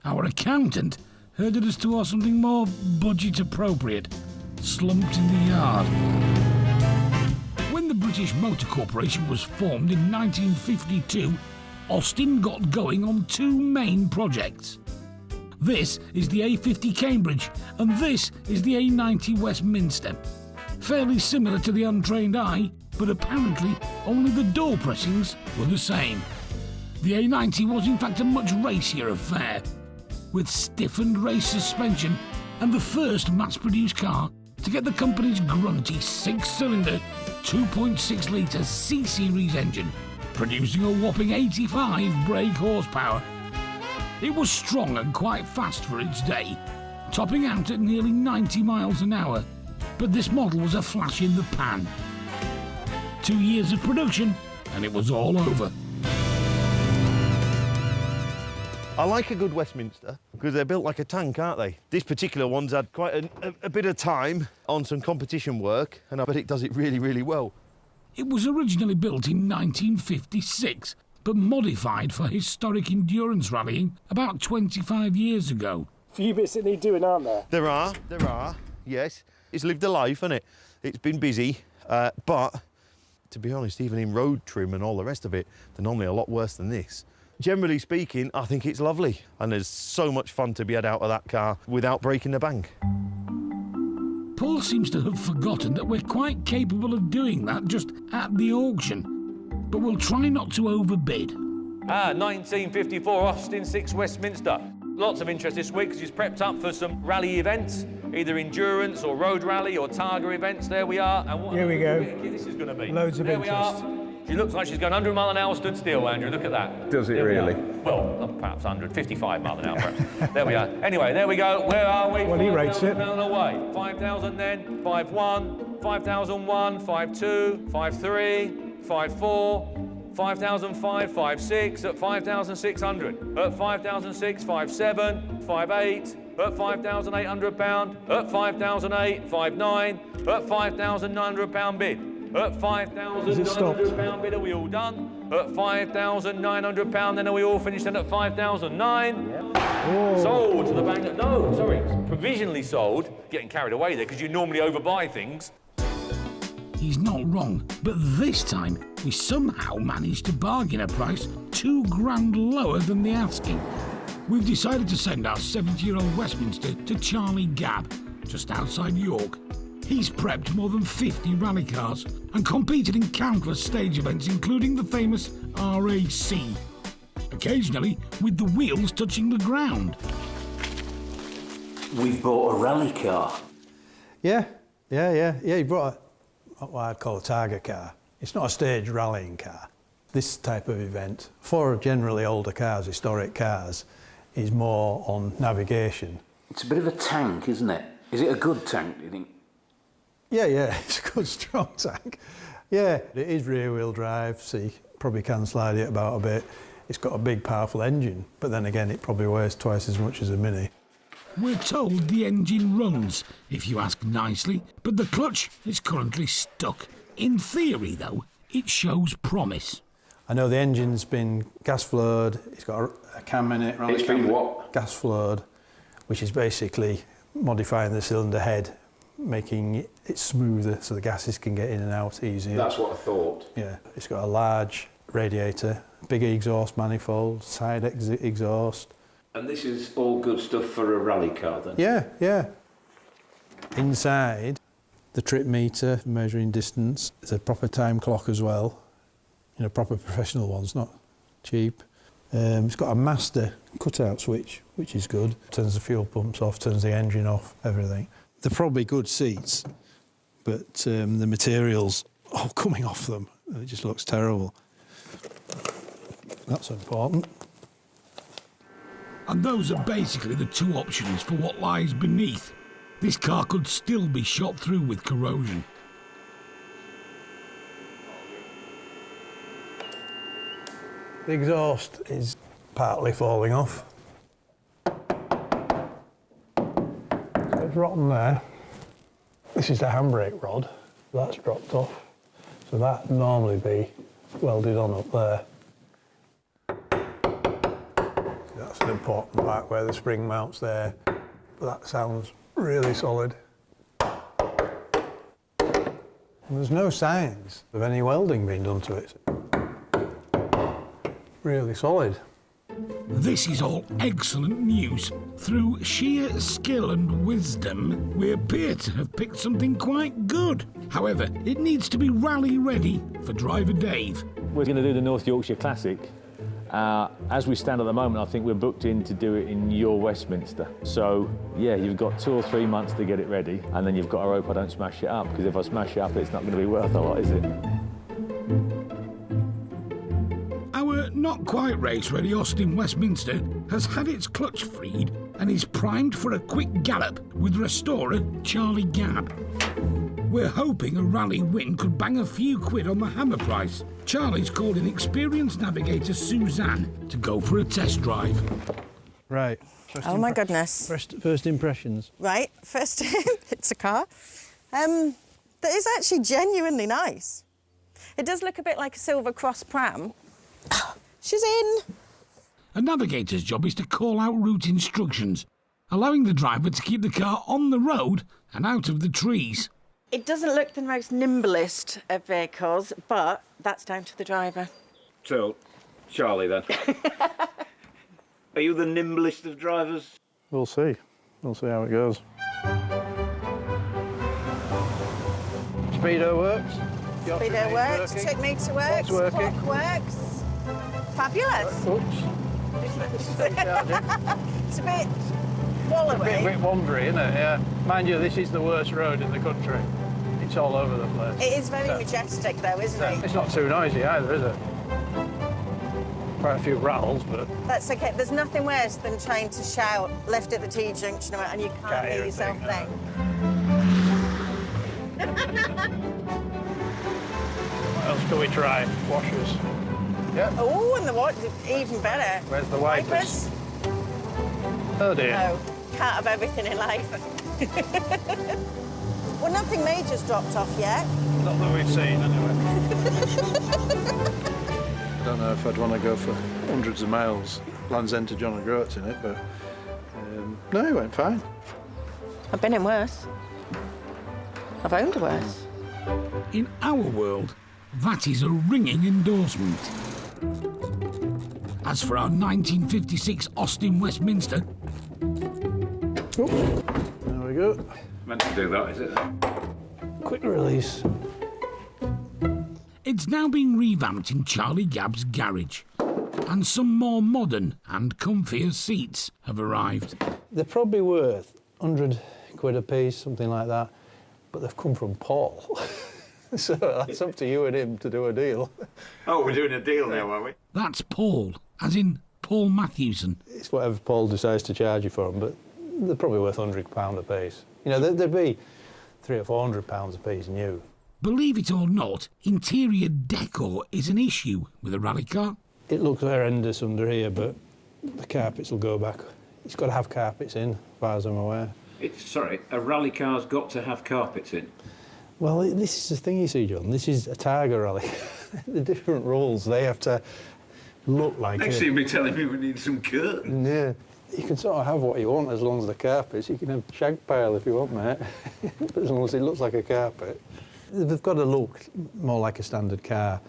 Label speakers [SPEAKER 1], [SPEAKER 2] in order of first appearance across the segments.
[SPEAKER 1] Our accountant herded us towards something more budget-appropriate, slumped in the yard. When the British Motor Corporation was formed in 1952, Austin got going on two main projects. This is the A50 Cambridge, and this is the A90 Westminster. Fairly similar to the untrained eye, but apparently only the door pressings were the same. The A90 was in fact a much racier affair, with stiffened race suspension and the first mass-produced car to get the company's grunty six-cylinder 2.6-litre C-Series engine, producing a whopping 85 brake horsepower. It was strong and quite fast for its day, topping out at nearly 90 miles an hour, but this model was a flash in the pan. 2 years of production and it was all over.
[SPEAKER 2] I like a good Westminster because they're built like a tank, aren't they? This particular one's had quite a bit of time on some competition work, and I bet it does it really, really well.
[SPEAKER 1] It was originally built in 1956, but modified for historic endurance rallying about 25 years ago.
[SPEAKER 3] Few bits that need doing, aren't there?
[SPEAKER 2] There are, yes. It's lived a life, hasn't it? It's been busy, but to be honest, even in road trim and all the rest of it, they're normally a lot worse than this. Generally speaking, I think it's lovely, and there's so much fun to be had out of that car without breaking the bank.
[SPEAKER 1] Paul seems to have forgotten that we're quite capable of doing that just at the auction, but we'll try not to overbid.
[SPEAKER 4] 1954 Austin 6 Westminster. Lots of interest this week because he's prepped up for some rally events, either endurance or road rally or Targa events. There we are. And what
[SPEAKER 3] Here we go.
[SPEAKER 4] This is going to be.
[SPEAKER 3] Loads of
[SPEAKER 4] there
[SPEAKER 3] interest.
[SPEAKER 4] We are. She looks like she's going 100 mile an hour stood still, Andrew. Look at that.
[SPEAKER 5] Does it really?
[SPEAKER 4] Well, perhaps 155 mile an hour, perhaps. There we are. Anyway, there we go. Where are we?
[SPEAKER 3] Well, he rates it.
[SPEAKER 4] Away. 5,000 then. 5-1. 5,001. 5-2. 5-3. 5-4. 5,005. 5-6. At 5,600. At 5,006. 5-7. 5-8. At £5,800. At 5,008. 5-9. At £5,900 bid. At £5,900 bid, are we all done? At £5,900, then are we all finished? And at 5,009, sold to the bank. No, sorry, provisionally sold. Getting carried away there because you normally overbuy things.
[SPEAKER 1] He's not wrong, but this time we somehow managed to bargain a price £2,000 lower than the asking. We've decided to send our 70-year-old Westminster to Charlie Gabb, just outside York. He's prepped more than 50 rally cars and competed in countless stage events, including the famous RAC, occasionally with the wheels touching the ground.
[SPEAKER 6] We've bought a rally car.
[SPEAKER 7] Yeah, he brought what I'd call a Targa car. It's not a stage rallying car. This type of event, for generally older cars, historic cars, is more on navigation.
[SPEAKER 6] It's a bit of a tank, isn't it? Is it a good tank, do you think?
[SPEAKER 7] Yeah, it's a good, strong tank. Yeah, it is rear-wheel drive, so you probably can slide it about a bit. It's got a big, powerful engine, but then again, it probably weighs twice as much as a Mini.
[SPEAKER 1] We're told the engine runs, if you ask nicely, but the clutch is currently stuck. In theory, though, it shows promise.
[SPEAKER 7] I know the engine's been gas-flowed, it's got a cam in it.
[SPEAKER 5] It's been what?
[SPEAKER 7] Gas-flowed, which is basically modifying the cylinder head, making it smoother so the gases can get in and out easier.
[SPEAKER 5] That's what I thought.
[SPEAKER 7] Yeah, it's got a large radiator, big exhaust manifold, side exit exhaust.
[SPEAKER 5] And this is all good stuff for a rally car then?
[SPEAKER 7] Yeah. Inside, the trip meter measuring distance. There's a proper time clock as well. You know, proper professional ones, not cheap. It's got a master cutout switch, which is good. Turns the fuel pumps off, turns the engine off, everything. They're probably good seats, but the material's all coming off them. It just looks terrible. That's important.
[SPEAKER 1] And those are basically the two options for what lies beneath. This car could still be shot through with corrosion.
[SPEAKER 7] The exhaust is partly falling off. It's rotten there. This is the handbrake rod. That's dropped off. So that would normally be welded on up there. That's an important part where the spring mounts there. But that sounds really solid. And there's no signs of any welding being done to it. Really solid.
[SPEAKER 1] This is all excellent news. Through sheer skill and wisdom, we appear to have picked something quite good. However, it needs to be rally ready for driver Dave.
[SPEAKER 4] We're going to do the North Yorkshire Classic. As we stand at the moment, I think we're booked in to do it in Westminster. So, yeah, you've got 2 or 3 months to get it ready, and then you've got to hope I don't smash it up, because if I smash it up, it's not going to be worth a lot, is it?
[SPEAKER 1] Our not-quite-race-ready Austin Westminster has had its clutch freed and is primed for a quick gallop with restorer Charlie Gabb. We're hoping a rally win could bang a few quid on the hammer price. Charlie's called in experienced navigator Suzanne to go for a test drive.
[SPEAKER 7] Right.
[SPEAKER 8] Oh my goodness.
[SPEAKER 7] First impressions.
[SPEAKER 8] Right, first it's a car. That is actually genuinely nice. It does look a bit like a Silver Cross pram. She's in.
[SPEAKER 1] A navigator's job is to call out route instructions, allowing the driver to keep the car on the road and out of the trees.
[SPEAKER 8] It doesn't look the most nimblest of vehicles, but that's down to the driver.
[SPEAKER 5] So, Charlie then. Are you the nimblest of drivers?
[SPEAKER 7] We'll see. We'll see how it goes. Speedo works.
[SPEAKER 8] Speedo works, tick meter works, clock works. Fabulous.
[SPEAKER 7] Oops.
[SPEAKER 8] It's a bit wallowy.
[SPEAKER 7] A bit wandery, isn't it? Yeah. Mind you, this is the worst road in the country. It's all over the place.
[SPEAKER 8] It is very majestic, though, isn't it?
[SPEAKER 7] It's not too noisy either, is it? Quite a few rattles, but...
[SPEAKER 8] That's OK. There's nothing worse than trying to shout left at the T-junction and you can't hear yourself then.
[SPEAKER 7] What else can we try? Washers. Yeah.
[SPEAKER 8] Oh, and the what? Even better.
[SPEAKER 7] Where's the wipers? Oh dear.
[SPEAKER 8] Oh, can't have everything in life. Well, nothing major's dropped off yet.
[SPEAKER 7] Not that we've seen, anyway. I don't know if I'd want to go for hundreds of miles, Land's End to John O'Groats in it, but no, it went fine.
[SPEAKER 8] I've been in worse. I've owned worse.
[SPEAKER 1] In our world, that is a ringing endorsement. As for our 1956 Austin Westminster...
[SPEAKER 7] Oops. There we go.
[SPEAKER 5] Meant to do that, is it?
[SPEAKER 7] Quick release.
[SPEAKER 1] It's now being revamped in Charlie Gabb's garage, and some more modern and comfier seats have arrived.
[SPEAKER 7] They're probably worth 100 quid a piece, something like that, but they've come from Paul. So that's up to you and him to do a deal.
[SPEAKER 5] Oh, we're doing a deal now, are we?
[SPEAKER 1] That's Paul, as in Paul Mathewson.
[SPEAKER 7] It's whatever Paul decides to charge you for them, but they're probably worth £100 a piece. You know, they'd be £300 or £400 a piece new.
[SPEAKER 1] Believe it or not, interior decor is an issue with a rally car.
[SPEAKER 7] It looks horrendous under here, but the carpets will go back. It's got to have carpets in, as far as I'm aware.
[SPEAKER 5] Sorry, a rally car's got to have carpets in?
[SPEAKER 7] Well, this is the thing, you see, John. This is a Targa rally. The different rules, they have to look like...
[SPEAKER 5] Next thing you'll be telling me we need some curtains.
[SPEAKER 7] Yeah. You can sort of have what you want as long as the carpets. You can have shag pile if you want, mate. But as long as it looks like a carpet. They've got to look more like a standard car.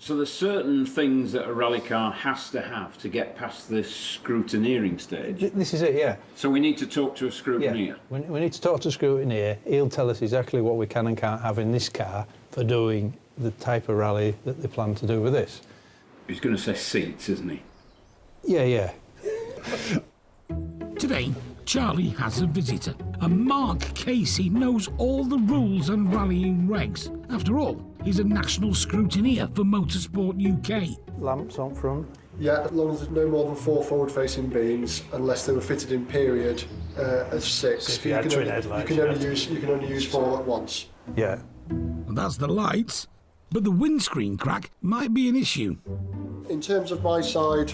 [SPEAKER 5] So there's certain things that a rally car has to have to get past this scrutineering stage?
[SPEAKER 7] This is it, yeah.
[SPEAKER 5] So we need to talk to a scrutineer?
[SPEAKER 7] Yeah. We need to talk to a scrutineer. He'll tell us exactly what we can and can't have in this car for doing the type of rally that they plan to do with this.
[SPEAKER 5] He's going to say seats, isn't he?
[SPEAKER 7] Yeah, yeah.
[SPEAKER 1] Today, Charlie has a visitor. And Mark Casey knows all the rules and rallying regs. After all, he's a national scrutineer for Motorsport UK.
[SPEAKER 7] Lamps on front.
[SPEAKER 9] Yeah, as long as there's no more than 4 forward-facing beams, unless they were fitted in period as 6.
[SPEAKER 7] So if you had twin headlights,
[SPEAKER 9] you can only use 4 at once.
[SPEAKER 7] Yeah.
[SPEAKER 1] And that's the lights. But the windscreen crack might be an issue.
[SPEAKER 9] In terms of my side,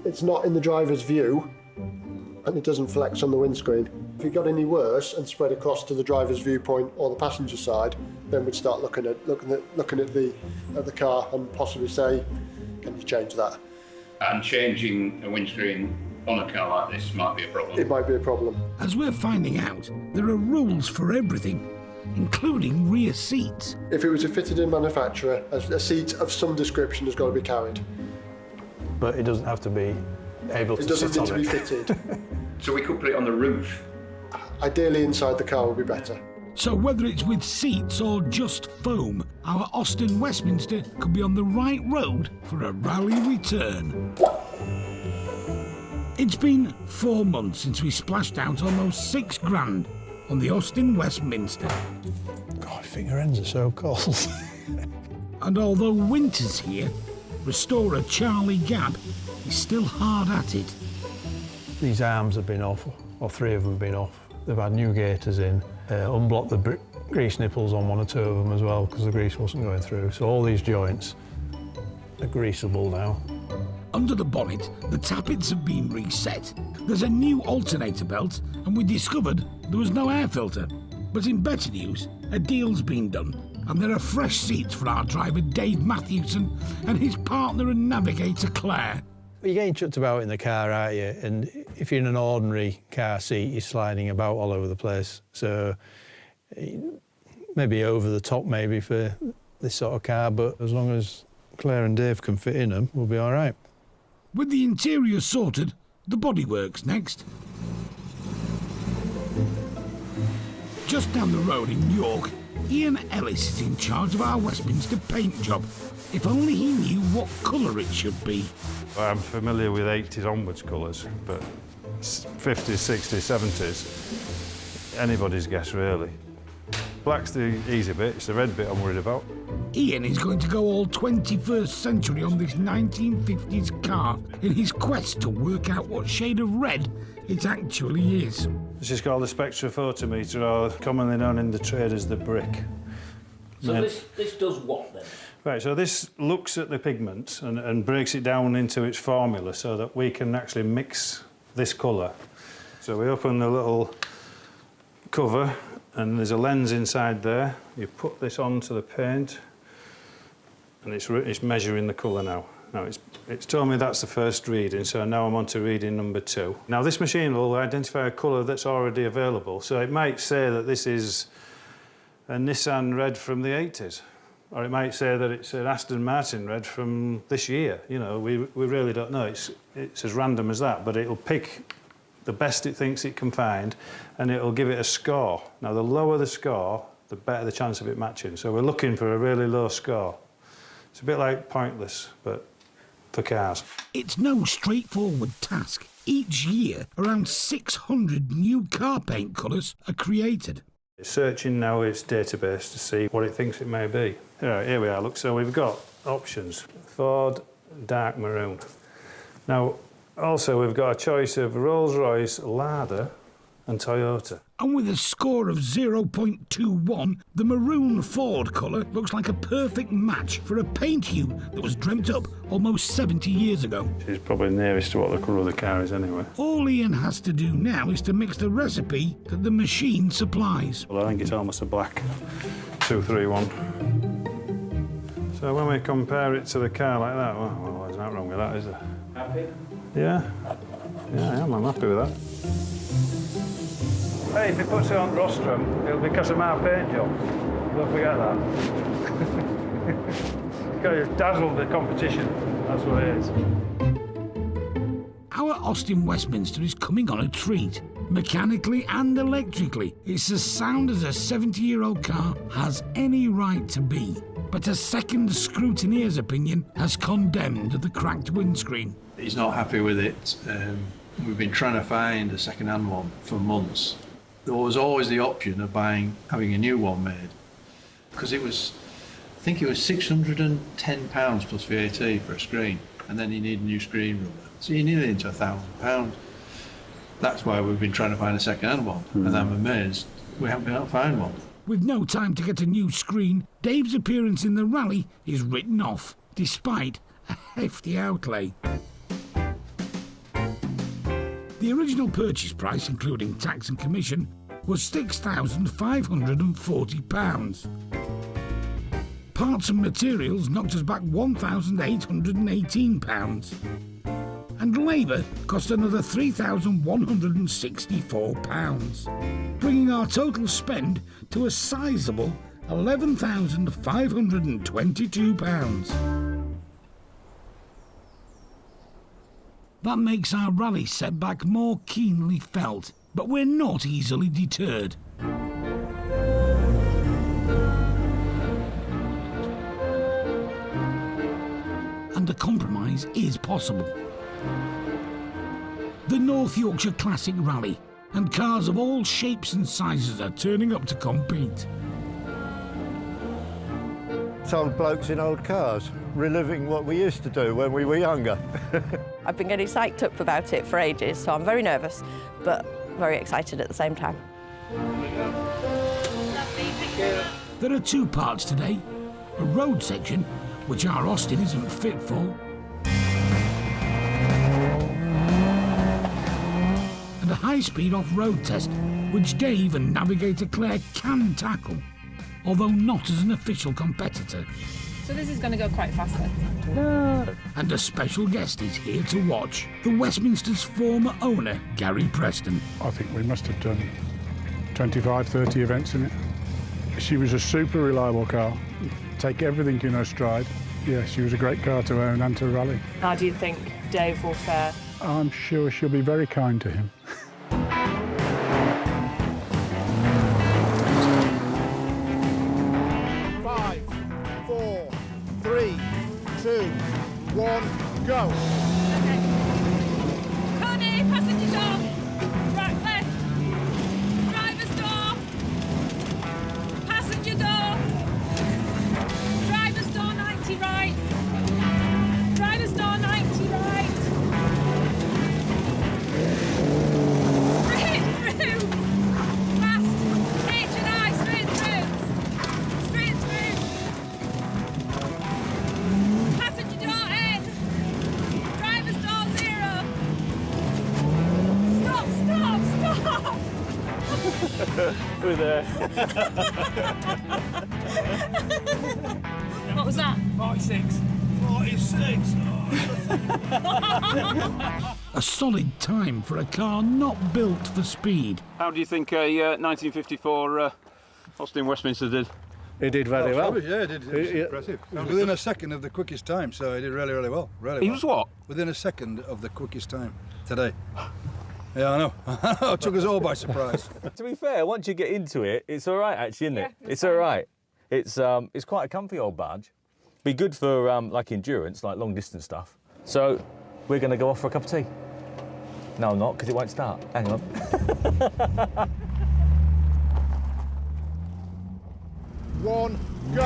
[SPEAKER 9] it's not in the driver's view, and it doesn't flex on the windscreen. If it got any worse and spread across to the driver's viewpoint or the passenger side, then we'd start looking at the car and possibly say, can you change that?
[SPEAKER 5] And changing a windscreen on a car like this might be a problem.
[SPEAKER 9] It might be a problem.
[SPEAKER 1] As we're finding out, there are rules for everything, including rear seats.
[SPEAKER 9] If it was a fitted-in manufacturer, a seat of some description has got to be carried.
[SPEAKER 7] But it doesn't have to be able to
[SPEAKER 9] It doesn't
[SPEAKER 7] sit
[SPEAKER 9] need
[SPEAKER 7] on
[SPEAKER 9] to be
[SPEAKER 7] it.
[SPEAKER 9] fitted.
[SPEAKER 5] So we could put it on the roof.
[SPEAKER 9] Ideally, inside the car would be better.
[SPEAKER 1] So whether it's with seats or just foam, our Austin Westminster could be on the right road for a rally return. It's been 4 months since we splashed out almost £6,000 on the Austin Westminster.
[SPEAKER 7] God, finger ends are so cold.
[SPEAKER 1] And although winter's here, restorer Charlie Gabb is still hard at it.
[SPEAKER 7] These arms have been off, or 3 of them have been off. They've had new gaiters in, unblocked the grease nipples on 1 or 2 of them as well because the grease wasn't going through. So all these joints are greasable now.
[SPEAKER 1] Under the bonnet, the tappets have been reset. There's a new alternator belt, and we discovered there was no air filter. But in better news, a deal's been done, and there are fresh seats for our driver Dave Mathewson and his partner and navigator Claire.
[SPEAKER 7] You're getting chucked about in the car, aren't you? And if you're in an ordinary car seat, you're sliding about all over the place. So maybe over the top maybe for this sort of car, but as long as Claire and Dave can fit in them, we'll be all right.
[SPEAKER 1] With the interior sorted, the bodywork's next. Just down the road in York, Ian Ellis is in charge of our Westminster paint job. If only he knew what colour it should be.
[SPEAKER 10] I'm familiar with 80s onwards colours, but 50s, 60s, 70s, anybody's guess really. Black's the easy bit, it's the red bit I'm worried about.
[SPEAKER 1] Ian is going to go all 21st century on this 1950s car in his quest to work out what shade of red it actually is.
[SPEAKER 10] This is called the spectrophotometer, or commonly known in the trade as the brick.
[SPEAKER 6] So this does what then?
[SPEAKER 10] Right, so this looks at the pigment and breaks it down into its formula so that we can actually mix this colour. So we open the little cover and there's a lens inside there. You put this onto the paint and it's measuring the colour now. Now it's told me that's the first reading, so now I'm on to reading number 2. Now this machine will identify a colour that's already available, so it might say that this is a Nissan red from the 80s. Or it might say that it's an Aston Martin red from this year. You know, we really don't know. It's as random as that, but it'll pick the best it thinks it can find and it'll give it a score. Now, the lower the score, the better the chance of it matching. So we're looking for a really low score. It's a bit like pointless, but for cars.
[SPEAKER 1] It's no straightforward task. Each year, around 600 new car paint colours are created.
[SPEAKER 10] It's searching now its database to see what it thinks it may be. Here we are, look, so we've got options. Ford, dark maroon. Now, also we've got a choice of Rolls-Royce, Lada and Toyota.
[SPEAKER 1] And with a score of 0.21, the maroon Ford colour looks like a perfect match for a paint hue that was dreamt up almost 70 years ago.
[SPEAKER 10] She's probably nearest to what the colour of the car is anyway.
[SPEAKER 1] All Ian has to do now is to mix the recipe that the machine supplies.
[SPEAKER 10] Well, I think it's almost a black 231. So when we compare it to the car like that, well, there's nothing wrong with that, is there?
[SPEAKER 5] Happy?
[SPEAKER 10] Yeah. Yeah, I am. I'm happy with that. Hey, if he puts it on rostrum, it'll be because of my paint job. Don't forget that. It's got to dazzle the competition. That's what it is.
[SPEAKER 1] Our Austin Westminster is coming on a treat. Mechanically and electrically, it's as sound as a 70-year-old car has any right to be. But a second scrutineer's opinion has condemned the cracked windscreen.
[SPEAKER 11] He's not happy with it. We've been trying to find a second-hand one for months. There was always the option of having a new one made, because I think it was £610 plus VAT for a screen, and then you need a new screen rubber. So you're nearly into £1,000. That's why we've been trying to find a second-hand one, and I'm amazed we haven't been able to find one.
[SPEAKER 1] With no time to get a new screen, Dave's appearance in the rally is written off, despite a hefty outlay. The original purchase price, including tax and commission, was £6,540. Parts and materials knocked us back £1,818. and labour cost another £3,164, bringing our total spend to a sizable £11,522. That makes our rally setback more keenly felt, but we're not easily deterred. And a compromise is possible. The North Yorkshire Classic Rally, and cars of all shapes and sizes are turning up to compete.
[SPEAKER 12] It's old blokes in old cars, reliving what we used to do when we were younger.
[SPEAKER 8] I've been getting psyched up about it for ages, so I'm very nervous, but very excited at the same time.
[SPEAKER 1] There are two parts today. A road section, which our Austin isn't fit for, and a high-speed off-road test, which Dave and Navigator Claire can tackle, although not as an official competitor.
[SPEAKER 13] So this is going to go quite fast then?
[SPEAKER 1] And a special guest is here to watch, the Westminster's former owner, Gary Preston.
[SPEAKER 14] I think we must have done 25, 30 events in it. She was a super reliable car, take everything in her stride. Yeah, she was a great car to own and to rally.
[SPEAKER 13] How do you think Dave will fare?
[SPEAKER 14] I'm sure she'll be very kind to him.
[SPEAKER 15] 5, 4, 3, 2, 1, go.
[SPEAKER 13] Okay. Connie, passenger door. Right, left. Driver's door. Passenger door. Driver's door 90 right. Driver's door 90 right. Straight through. Fast. H&I, straight through. Straight through. Passenger door in. Driver's door 0. Stop.
[SPEAKER 4] We're there.
[SPEAKER 13] What was that?
[SPEAKER 4] 46. 46.
[SPEAKER 1] A solid time for a car not built for speed.
[SPEAKER 5] How do you think a 1954 Austin Westminster did?
[SPEAKER 12] He did very well.
[SPEAKER 16] Yeah, he did. It was impressive. It was within a second of the quickest time, so he did really, really well.
[SPEAKER 5] He was what?
[SPEAKER 16] Within a second of the quickest time today. Yeah, I know. It took us all by surprise.
[SPEAKER 4] To be fair, once you get into it, it's all right, actually, isn't it? It's all right. It's quite a comfy old badge. Be good for like endurance, like long distance stuff. So we're going to go off for a cup of tea. No, I'm not, because it won't start. Hang on.
[SPEAKER 15] One, go.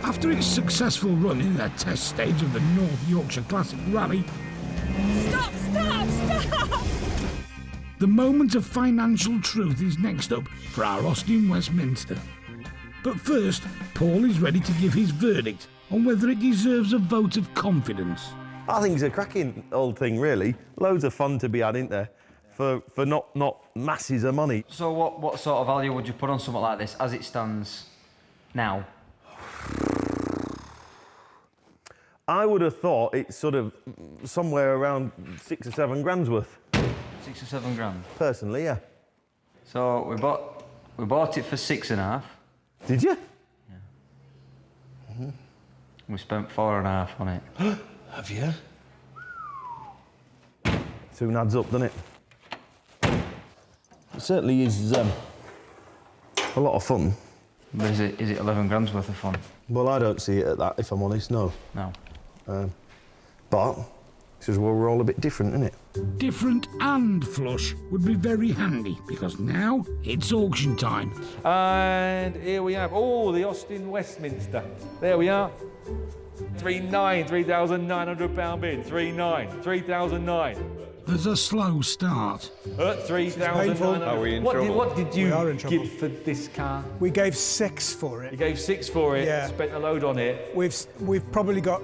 [SPEAKER 1] After its successful run in the test stage of the North Yorkshire Classic Rally,
[SPEAKER 13] Stop.
[SPEAKER 1] the moment of financial truth is next up for our Austin Westminster. But first, Paul is ready to give his verdict on whether it deserves a vote of confidence.
[SPEAKER 2] I think it's a cracking old thing, really. Loads of fun to be had, isn't there? For not masses of money.
[SPEAKER 17] So what sort of value would you put on something like this as it stands now?
[SPEAKER 2] I would have thought it's sort of somewhere around 6 or 7 grand's worth.
[SPEAKER 17] 6 or 7 grand?
[SPEAKER 2] Personally, yeah.
[SPEAKER 17] So we bought it for 6.5.
[SPEAKER 2] Did you?
[SPEAKER 17] Yeah. We spent 4.5 on it.
[SPEAKER 2] Have you? Soon adds up, doesn't it? It certainly is a lot of fun.
[SPEAKER 17] But is it 11 grand's worth of fun?
[SPEAKER 2] Well, I don't see it at that, if I'm honest, no.
[SPEAKER 17] No.
[SPEAKER 2] But this is where we're all a bit different, isn't it?
[SPEAKER 1] Different and flush would be very handy, because now it's auction time.
[SPEAKER 4] And here we have, the Austin Westminster. There we are. 3,900 pound bid. 3,900.
[SPEAKER 1] There's a slow start.
[SPEAKER 4] At 3,900.
[SPEAKER 5] Are we in
[SPEAKER 4] what
[SPEAKER 5] trouble?
[SPEAKER 4] What did you
[SPEAKER 3] We are in trouble.
[SPEAKER 4] give for this car?
[SPEAKER 3] We gave 6 for
[SPEAKER 4] You
[SPEAKER 3] it.
[SPEAKER 4] gave 6 for it.
[SPEAKER 3] Yeah.
[SPEAKER 4] Spent a load on it.
[SPEAKER 3] We've probably got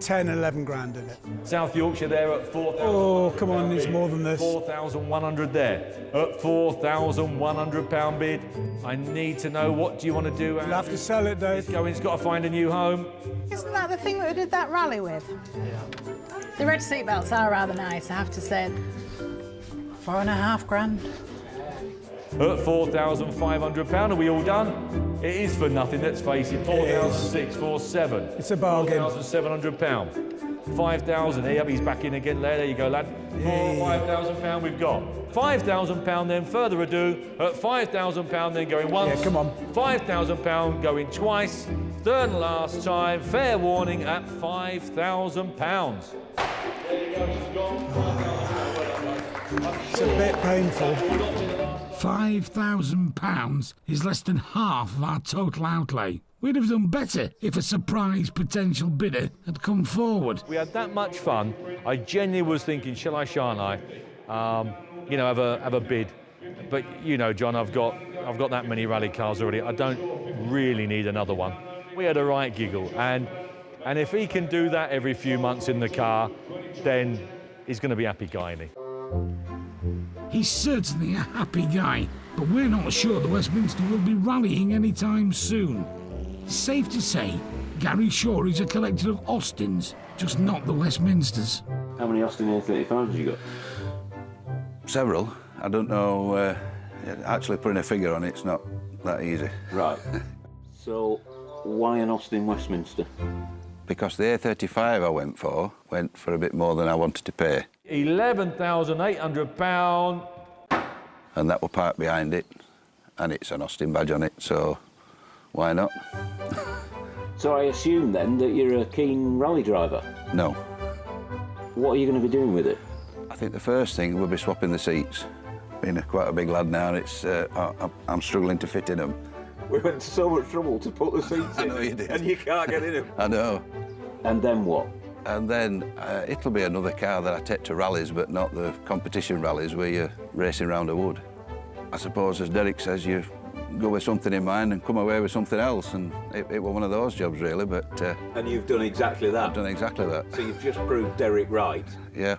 [SPEAKER 3] 10, 11 grand in it.
[SPEAKER 4] South Yorkshire there at 4,000.
[SPEAKER 3] Oh, come on, it's more than this.
[SPEAKER 4] 4,100 there. At 4,100 pound bid. I need to know, what do you want to do?
[SPEAKER 3] You'll have to sell it, Dave.
[SPEAKER 4] It's got to find a new home.
[SPEAKER 18] Isn't that the thing that we did that rally with?
[SPEAKER 13] The red seatbelts are rather nice, I have to say. £4.5 grand.
[SPEAKER 4] At £4,500, are we all done? It is for nothing, let's face it. 4,647.
[SPEAKER 3] It's a bargain.
[SPEAKER 4] £4,700. 5,000. Yep, he's back in again there. There you go, lad. £5,000 we've got. £5,000 then, further ado, at £5,000 then going once.
[SPEAKER 3] Yeah, come on.
[SPEAKER 4] £5,000 going twice. Third and last time, fair warning at £5,000. There you go, she's gone.
[SPEAKER 3] It's a bit painful.
[SPEAKER 1] £5,000 is less than half of our total outlay. We'd have done better if a surprise potential bidder had come forward.
[SPEAKER 4] We had that much fun. I genuinely was thinking, shall I, shan't I? You know, have a bid. But you know, John, I've got that many rally cars already. I don't really need another one. We had a right giggle, and if he can do that every few months in the car, then he's going to be a happy guy, isn't he?
[SPEAKER 1] He's certainly a happy guy, but we're not sure the Westminster will be rallying anytime soon. Safe to say, Gary Shaw is a collector of Austins, just not the Westminsters.
[SPEAKER 6] How many Austin A35s have you got?
[SPEAKER 18] Several. I don't know, actually putting a figure on it's not that easy.
[SPEAKER 6] Right. So, why an Austin Westminster?
[SPEAKER 18] Because the A35 I went for a bit more than I wanted to pay.
[SPEAKER 4] £11,800.
[SPEAKER 18] And that will park behind it, and it's an Austin badge on it, so why not?
[SPEAKER 6] So I assume then that you're a keen rally driver?
[SPEAKER 18] No.
[SPEAKER 6] What are you going to be doing with it?
[SPEAKER 18] I think the first thing will be swapping the seats. Being quite a big lad now, it's I'm struggling to fit in them.
[SPEAKER 6] We went to so much trouble to put the seats in.
[SPEAKER 18] I know you did.
[SPEAKER 6] And you can't get in them.
[SPEAKER 18] I know.
[SPEAKER 6] And then what?
[SPEAKER 18] And then it'll be another car that I take to rallies, but not the competition rallies where you're racing around a wood. I suppose, as Derek says, you go with something in mind and come away with something else, and it was one of those jobs, really, but...
[SPEAKER 6] and you've done exactly that?
[SPEAKER 18] I've done exactly that.
[SPEAKER 6] So you've just proved Derek right?
[SPEAKER 18] Yeah.